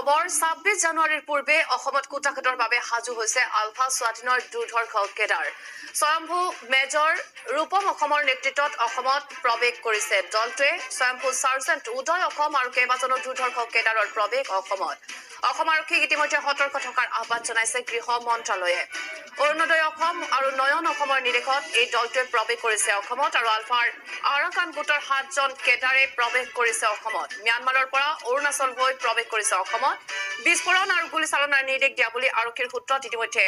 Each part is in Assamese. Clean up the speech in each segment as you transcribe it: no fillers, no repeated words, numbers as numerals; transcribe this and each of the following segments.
খবৰ ২৬ জানুৱাৰীৰ পূৰ্বে অসমত কুটাঘাটৰ বাবে সাজু হৈছে আলফা স্বাধীনৰ দুৰ্ধৰ্ষ কেডাৰ স্বয়ম্ভু মেজৰ ৰূপম অসমৰ নেতৃত্বত অসমত প্ৰৱেশ কৰিছে দলটোৱে স্বয়ম্ভু চাৰ্জেণ্ট উদয় অসম আৰু কেইবাজনো দুৰ্ধৰ্ষ কেডাৰৰ প্ৰৱেশ অসমত অসম আৰক্ষীক ইতিমধ্যে সতৰ্ক থকাৰ আহ্বান জনাইছে গৃহ মন্ত্ৰালয়ে অৰুণোদয় অসম আৰু নয়ন অসমৰ নিৰ্দেশত এই দলটোৱে প্ৰৱেশ কৰিছে অসমত আৰু আলফাৰ আৰাকান গোটৰ ৭জন কেডাৰে প্ৰৱেশ কৰিছে অসমত ম্যানমাৰৰ পৰা অৰুণাচল হৈ প্ৰৱেশ কৰিছে অসমত বিস্ফোৰণ আৰু গুলীচালনাৰ নিৰ্দেশ দিয়া বুলি আৰক্ষীৰ সূত্ৰত ইতিমধ্যে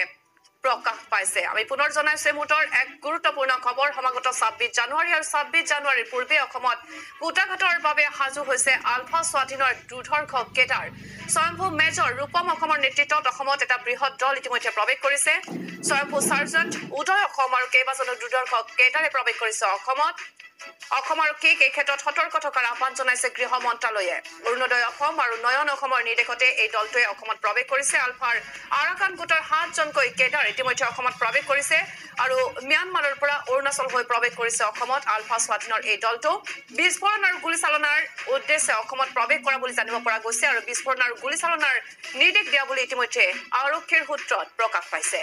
প্ৰকাশ পাইছে আমি পুনৰ জনাইছো মুঠৰ এক গুৰুত্বপূৰ্ণ খবৰ সমাগত ২৬ জানুৱাৰী আৰু ২৬ জানুৱাৰীৰ পূৰ্বে অসমত কুটাঘাটৰ বাবে সাজু হৈছে আলফা স্বাধীনৰ দুৰ্ধৰ্ষ কেডাৰ স্বয়ম্ভু মেজৰ ৰূপম অসমৰ নেতৃত্বত অসমত এটা বৃহৎ দল ইতিমধ্যে প্ৰৱেশ কৰিছে স্বয়ম্ভু চাৰ্জেণ্ট উদয় অসম আৰু কেইবাজনো দুৰ্ধৰ্ষ কেডাৰে প্ৰৱেশ কৰিছে অসমত অসম আৰক্ষীক এই ক্ষেত্ৰত সতৰ্ক থকাৰ আহ্বান জনাইছে গৃহ মন্ত্ৰালয়ে অৰুণোদয় অসম আৰু নয়ন অসমৰ নিৰ্দেশতে এই দলটোৱে অসমত প্ৰৱেশ কৰিছে আলফাৰ আৰাকান গোটৰ ৭জনকৈ কেডাৰ ইতিমধ্যে অসমত প্ৰৱেশ কৰিছে আৰু ম্যানমাৰৰ পৰা অৰুণাচল হৈ প্ৰৱেশ কৰিছে অসমত আলফা স্বাধীনৰ এই দলটো বিস্ফোৰণ আৰু গুলীচালনাৰ উদ্দেশ্যে অসমত প্ৰৱেশ কৰা বুলি জানিব পৰা গৈছে আৰু বিস্ফোৰণ আৰু গুলীচালনাৰ নিৰ্দেশ দিয়া বুলি ইতিমধ্যে আৰক্ষীৰ সূত্ৰত প্ৰকাশ পাইছে